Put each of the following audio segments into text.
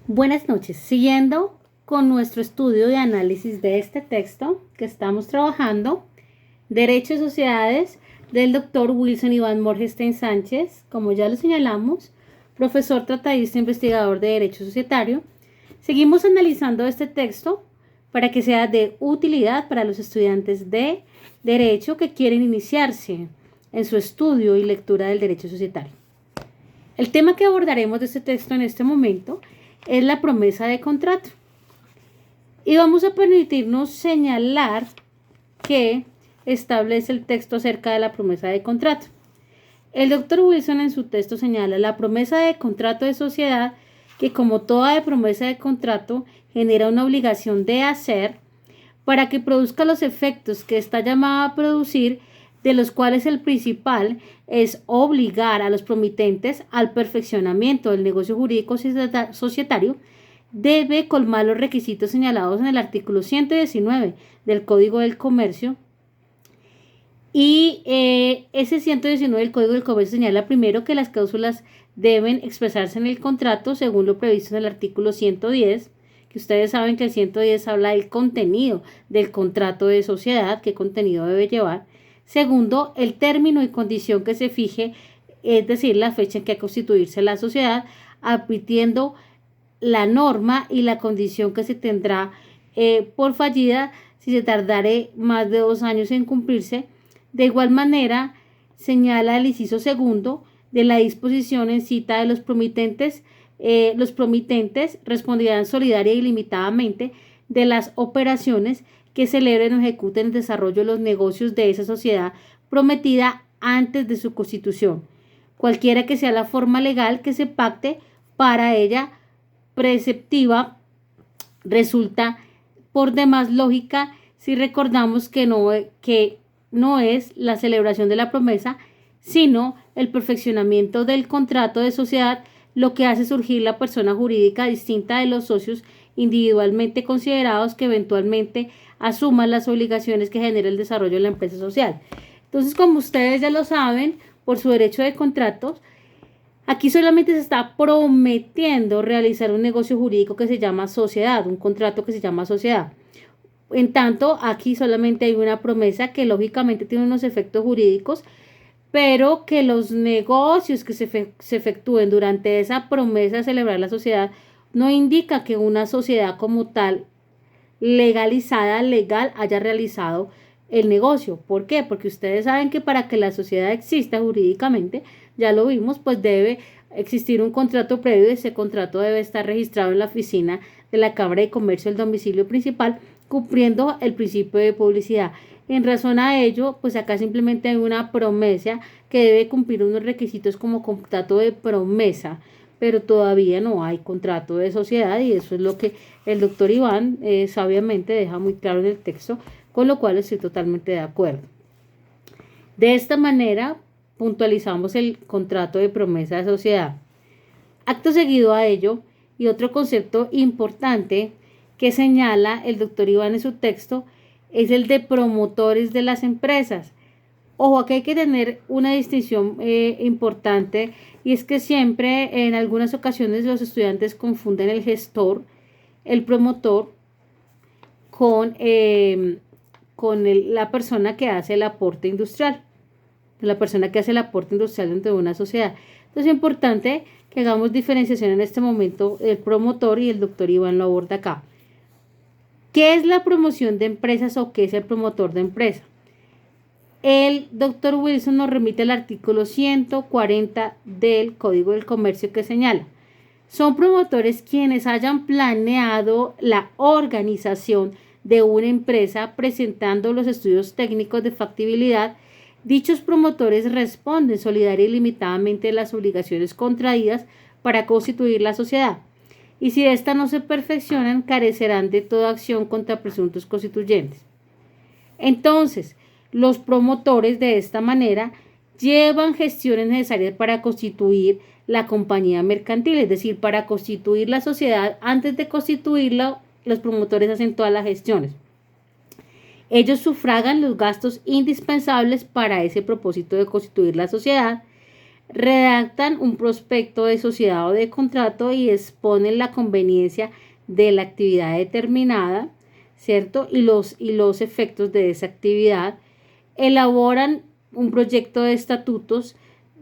Buenas noches. Siguiendo con nuestro estudio de análisis de este texto que estamos trabajando, Derecho de Sociedades, del doctor Wilson Iván Morgenstern Sánchez, como ya lo señalamos, profesor tratadista e investigador de Derecho Societario. Seguimos analizando este texto para que sea de utilidad para los estudiantes de Derecho que quieren iniciarse en su estudio y lectura del Derecho Societario. El tema que abordaremos de este texto en este momento es la promesa de contrato. Y vamos a permitirnos señalar qué establece el texto acerca de la promesa de contrato. El doctor Wilson en su texto señala la promesa de contrato de sociedad que, como toda promesa de contrato, genera una obligación de hacer para que produzca los efectos que está llamada a producir, de los cuales el principal es obligar a los promitentes al perfeccionamiento del negocio jurídico societario. Debe colmar los requisitos señalados en el artículo 119 del Código del Comercio. Y ese 119 del Código del Comercio señala primero que las cláusulas deben expresarse en el contrato según lo previsto en el artículo 110, que ustedes saben que el 110 habla del contenido del contrato de sociedad, qué contenido debe llevar. Segundo, el término y condición que se fije, es decir, la fecha en que ha constituirse la sociedad, advirtiendo la norma y la condición que se tendrá por fallida si se tardare más de 2 años en cumplirse. De igual manera, señala el inciso segundo de la disposición en cita de los promitentes responderán solidaria y limitadamente de las operaciones que celebren o ejecuten el desarrollo de los negocios de esa sociedad prometida antes de su constitución, cualquiera que sea la forma legal que se pacte para ella preceptiva. Resulta por demás lógica si recordamos que no es la celebración de la promesa, sino el perfeccionamiento del contrato de sociedad lo que hace surgir la persona jurídica distinta de los socios individualmente considerados que eventualmente asuman las obligaciones que genera el desarrollo de la empresa social. Entonces, como ustedes ya lo saben, por su derecho de contratos, aquí solamente se está prometiendo realizar un negocio jurídico que se llama sociedad, un contrato que se llama sociedad. En tanto, aquí solamente hay una promesa que lógicamente tiene unos efectos jurídicos, pero que los negocios que se efectúen durante esa promesa de celebrar la sociedad no indica que una sociedad como tal legalizada, legal, haya realizado el negocio. ¿Por qué? Porque ustedes saben que para que la sociedad exista jurídicamente, ya lo vimos, pues debe existir un contrato previo. Ese contrato debe estar registrado en la oficina de la Cámara de Comercio del domicilio principal, cumpliendo el principio de publicidad. En razón a ello, pues acá simplemente hay una promesa que debe cumplir unos requisitos como contrato de promesa, pero todavía no hay contrato de sociedad, y eso es lo que el doctor Iván sabiamente deja muy claro en el texto, con lo cual estoy totalmente de acuerdo. De esta manera puntualizamos el contrato de promesa de sociedad. Acto seguido a ello, y otro concepto importante que señala el doctor Iván en su texto, es el de promotores de las empresas. Ojo, aquí hay que tener una distinción importante, y es que siempre, en algunas ocasiones, los estudiantes confunden el gestor, el promotor, con la persona que hace el aporte industrial, dentro de una sociedad. Entonces es importante que hagamos diferenciación en este momento del promotor, y el doctor Iván lo aborda acá. ¿Qué es la promoción de empresas o qué es el promotor de empresa? El doctor Wilson nos remite al artículo 140 del Código del Comercio, que señala: son promotores quienes hayan planeado la organización de una empresa presentando los estudios técnicos de factibilidad. Dichos promotores responden solidaria y limitadamente a las obligaciones contraídas para constituir la sociedad, y si éstas no se perfeccionan, carecerán de toda acción contra presuntos constituyentes. Entonces, los promotores de esta manera llevan gestiones necesarias para constituir la compañía mercantil, es decir, para constituir la sociedad. Antes de constituirla, los promotores hacen todas las gestiones. Ellos sufragan los gastos indispensables para ese propósito de constituir la sociedad, redactan un prospecto de sociedad o de contrato y exponen la conveniencia de la actividad determinada, ¿cierto? Y los efectos de esa actividad. Elaboran un proyecto de estatutos,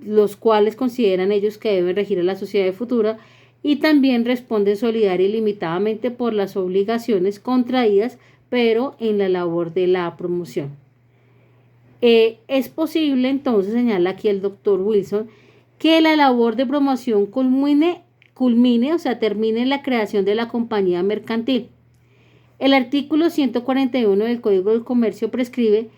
los cuales consideran ellos que deben regir a la sociedad futura, y también responden solidaria y limitadamente por las obligaciones contraídas, pero en la labor de la promoción. Es posible, entonces, señala aquí el doctor Wilson, que la labor de promoción culmine, o sea, termine en la creación de la compañía mercantil. El artículo 141 del Código del Comercio prescribe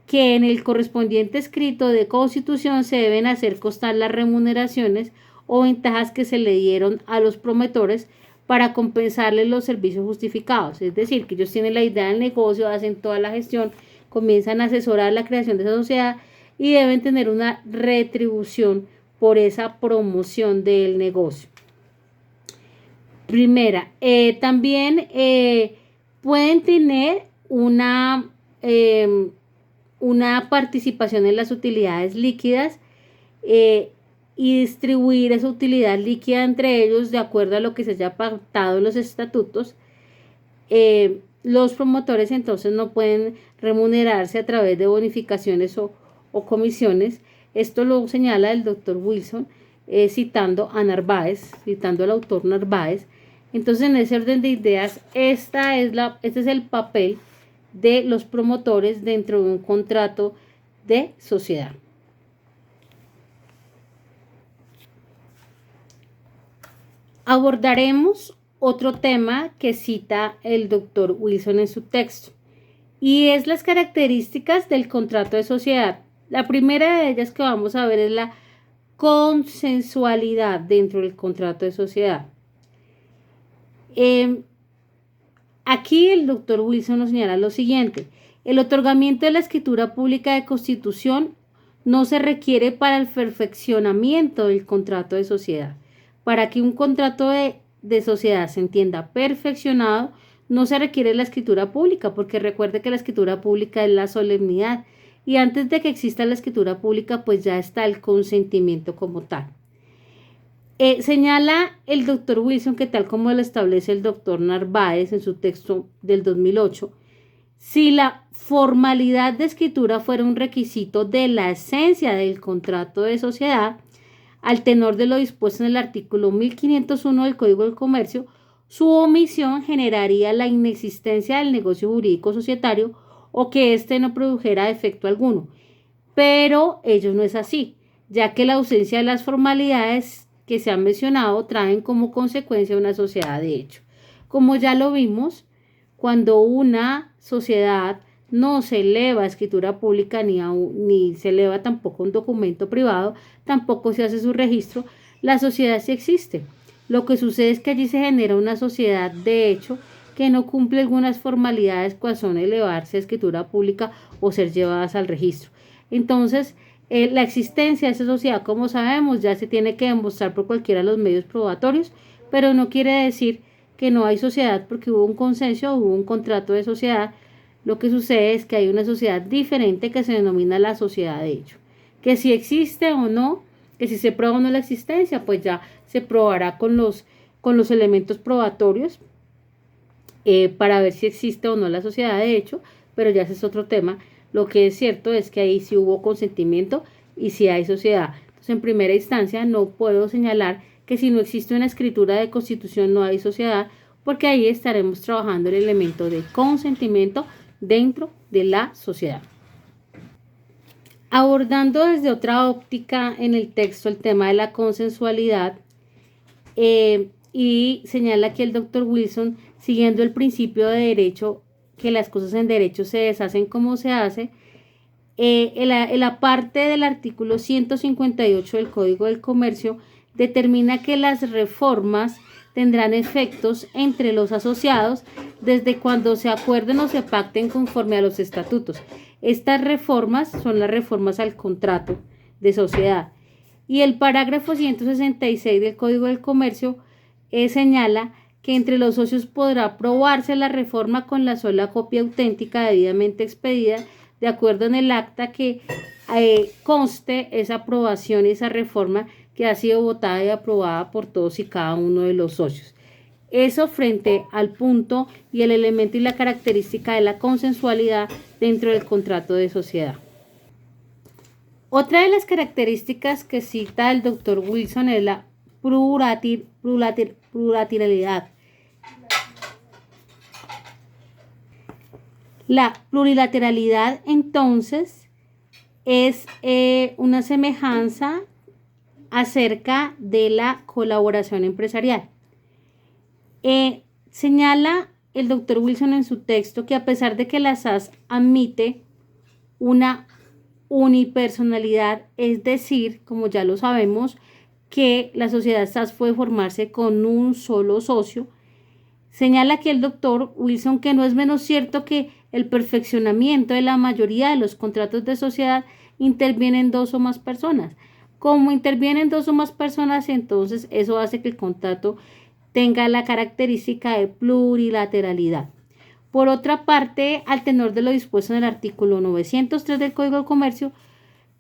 que en el correspondiente escrito de constitución se deben hacer constar las remuneraciones o ventajas que se le dieron a los promotores para compensarles los servicios justificados. Es decir, que ellos tienen la idea del negocio, hacen toda la gestión, comienzan a asesorar la creación de esa sociedad y deben tener una retribución por esa promoción del negocio. Primera, también pueden tener una participación en las utilidades líquidas y distribuir esa utilidad líquida entre ellos de acuerdo a lo que se haya pactado en los estatutos. Los promotores entonces no pueden remunerarse a través de bonificaciones o comisiones. Esto lo señala el doctor Wilson, citando a Narváez, citando al autor Narváez. Entonces, en ese orden de ideas, este es el papel de los promotores dentro de un contrato de sociedad. Abordaremos otro tema que cita el doctor Wilson en su texto, y es las características del contrato de sociedad. La primera de ellas que vamos a ver es la consensualidad dentro del contrato de sociedad. Aquí el doctor Wilson nos señala lo siguiente: el otorgamiento de la escritura pública de constitución no se requiere para el perfeccionamiento del contrato de sociedad. Para que un contrato de sociedad se entienda perfeccionado, no se requiere la escritura pública, porque recuerde que la escritura pública es la solemnidad, y antes de que exista la escritura pública, pues ya está el consentimiento como tal. Señala el doctor Wilson que, tal como lo establece el doctor Narváez en su texto del 2008, si la formalidad de escritura fuera un requisito de la esencia del contrato de sociedad, al tenor de lo dispuesto en el artículo 1501 del Código del Comercio, su omisión generaría la inexistencia del negocio jurídico societario o que éste no produjera efecto alguno. Pero ello no es así, ya que la ausencia de las formalidades que se han mencionado traen como consecuencia una sociedad de hecho. Como ya lo vimos, cuando una sociedad no se eleva a escritura pública ni se eleva tampoco un documento privado, tampoco se hace su registro, la sociedad sí existe. Lo que sucede es que allí se genera una sociedad de hecho que no cumple algunas formalidades, cuales son elevarse a escritura pública o ser llevadas al registro. Entonces, la existencia de esa sociedad, como sabemos, ya se tiene que demostrar por cualquiera de los medios probatorios, pero no quiere decir que no hay sociedad porque hubo un consenso, hubo un contrato de sociedad. Lo que sucede es que hay una sociedad diferente que se denomina la sociedad de hecho. Que si existe o no, que si se prueba o no la existencia, pues ya se probará con los elementos probatorios para ver si existe o no la sociedad de hecho, pero ya ese es otro tema. Lo que es cierto es que ahí sí hubo consentimiento y sí hay sociedad. Entonces, en primera instancia, no puedo señalar que si no existe una escritura de constitución no hay sociedad, porque ahí estaremos trabajando el elemento de consentimiento dentro de la sociedad. Abordando desde otra óptica en el texto el tema de la consensualidad, y señala aquí el doctor Wilson, siguiendo el principio de derecho, que las cosas en derecho se deshacen como se hace, en la parte del artículo 158 del Código del Comercio determina que las reformas tendrán efectos entre los asociados desde cuando se acuerden o se pacten conforme a los estatutos. Estas reformas son las reformas al contrato de sociedad. Y el parágrafo 166 del Código del Comercio señala que entre los socios podrá aprobarse la reforma con la sola copia auténtica debidamente expedida de acuerdo en el acta que conste esa aprobación y esa reforma que ha sido votada y aprobada por todos y cada uno de los socios. Eso frente al punto y el elemento y la característica de la consensualidad dentro del contrato de sociedad. Otra de las características que cita el doctor Wilson es la plurilateralidad. La plurilateralidad, entonces, es una semejanza acerca de la colaboración empresarial. Señala el doctor Wilson en su texto que a pesar de que la SAS admite una unipersonalidad, es decir, como ya lo sabemos, que la sociedad SAS puede formarse con un solo socio, señala que el doctor Wilson que no es menos cierto que el perfeccionamiento de la mayoría de los contratos de sociedad intervienen dos o más personas. Como intervienen dos o más personas, entonces eso hace que el contrato tenga la característica de plurilateralidad. Por otra parte, al tenor de lo dispuesto en el artículo 903 del Código de Comercio,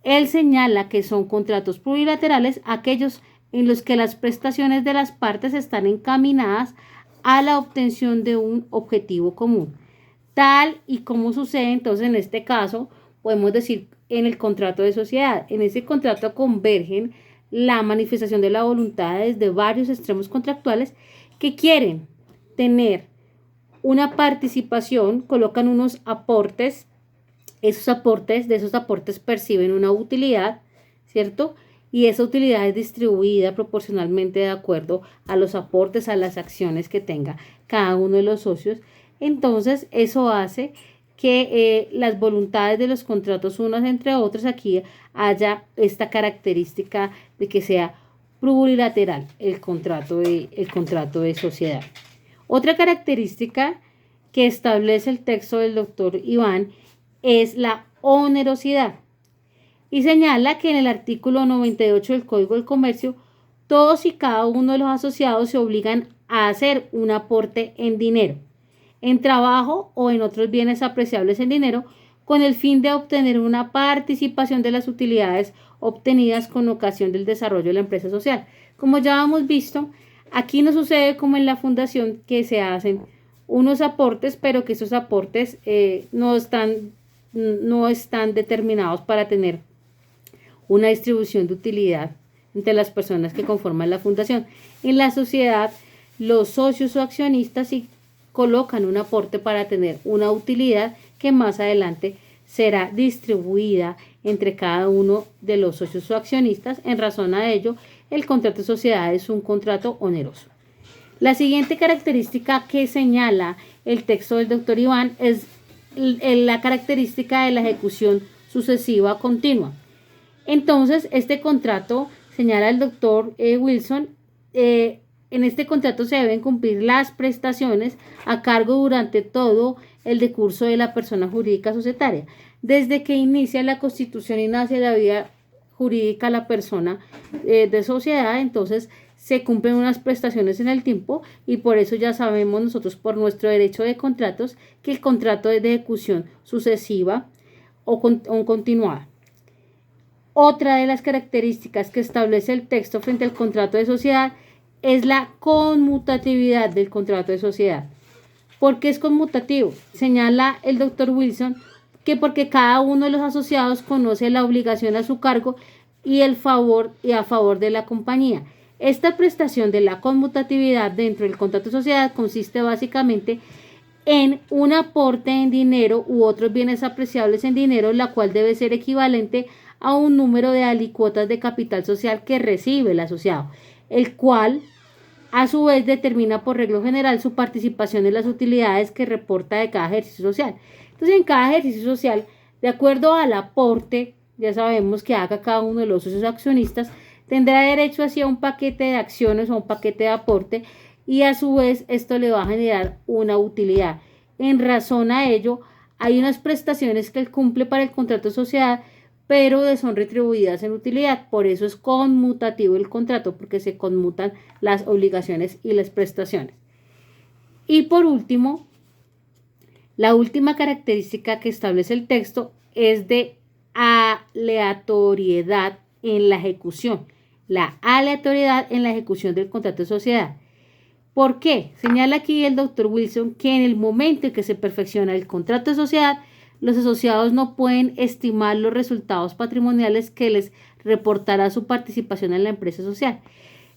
él señala que son contratos plurilaterales aquellos en los que las prestaciones de las partes están encaminadas a la obtención de un objetivo común. Tal y como sucede entonces en este caso, podemos decir en el contrato de sociedad. En ese contrato convergen la manifestación de la voluntad desde varios extremos contractuales que quieren tener una participación, colocan unos aportes, de esos aportes perciben una utilidad, ¿cierto? Y esa utilidad es distribuida proporcionalmente de acuerdo a los aportes, a las acciones que tenga cada uno de los socios. Entonces, eso hace que las voluntades de los contratos unas entre otras, aquí haya esta característica de que sea plurilateral el contrato de sociedad. Otra característica que establece el texto del doctor Iván es la onerosidad y señala que en el artículo 98 del Código del Comercio todos y cada uno de los asociados se obligan a hacer un aporte en dinero, en trabajo o en otros bienes apreciables en dinero, con el fin de obtener una participación de las utilidades obtenidas con ocasión del desarrollo de la empresa social. Como ya hemos visto, aquí no sucede como en la fundación que se hacen unos aportes, pero que esos aportes no están determinados para tener una distribución de utilidad entre las personas que conforman la fundación. En la sociedad, los socios o accionistas sí colocan un aporte para tener una utilidad que más adelante será distribuida entre cada uno de los socios o accionistas. En razón a ello, el contrato de sociedad es un contrato oneroso. La siguiente característica que señala el texto del doctor Iván es la característica de la ejecución sucesiva continua. Entonces, este contrato, señala el doctor Wilson, en este contrato se deben cumplir las prestaciones a cargo durante todo el decurso de la persona jurídica societaria. Desde que inicia la constitución y nace la vida jurídica la persona de sociedad, entonces se cumplen unas prestaciones en el tiempo y por eso ya sabemos nosotros por nuestro derecho de contratos que el contrato es de ejecución sucesiva o continuada. Otra de las características que establece el texto frente al contrato de sociedad es la conmutatividad del contrato de sociedad. ¿Por qué es conmutativo? Señala el doctor Wilson que porque cada uno de los asociados conoce la obligación a su cargo y a favor de la compañía. Esta prestación de la conmutatividad dentro del contrato de sociedad consiste básicamente en un aporte en dinero u otros bienes apreciables en dinero, la cual debe ser equivalente a un número de alicuotas de capital social que recibe el asociado, el cual a su vez determina por regla general su participación en las utilidades que reporta de cada ejercicio social. Entonces, en cada ejercicio social, de acuerdo al aporte, ya sabemos que haga cada uno de los socios accionistas, tendrá derecho hacia un paquete de acciones o un paquete de aporte y a su vez esto le va a generar una utilidad. En razón a ello, hay unas prestaciones que él cumple para el contrato de sociedad, pero son retribuidas en utilidad. Por eso es conmutativo el contrato, porque se conmutan las obligaciones y las prestaciones. Y por último, la última característica que establece el texto es de aleatoriedad en la ejecución. La aleatoriedad en la ejecución del contrato de sociedad. ¿Por qué? Señala aquí el doctor Wilson que en el momento en que se perfecciona el contrato de sociedad, los asociados no pueden estimar los resultados patrimoniales que les reportará su participación en la empresa social.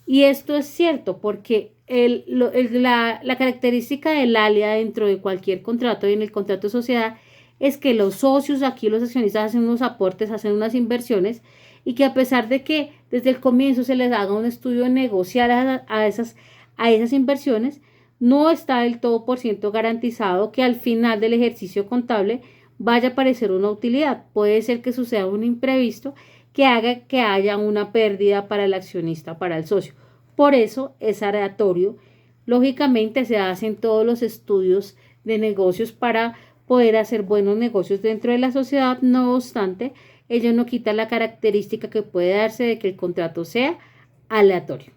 Y esto es cierto porque la característica del alia dentro de cualquier contrato y en el contrato de sociedad es que los socios, aquí los accionistas hacen unos aportes, hacen unas inversiones y que a pesar de que desde el comienzo se les haga un estudio de negociar a esas inversiones, no está del todo por ciento garantizado que al final del ejercicio contable vaya a aparecer una utilidad. Puede ser que suceda un imprevisto que haga que haya una pérdida para el accionista, para el socio. Por eso es aleatorio. Lógicamente se hacen todos los estudios de negocios para poder hacer buenos negocios dentro de la sociedad. No obstante, ello no quita la característica que puede darse de que el contrato sea aleatorio.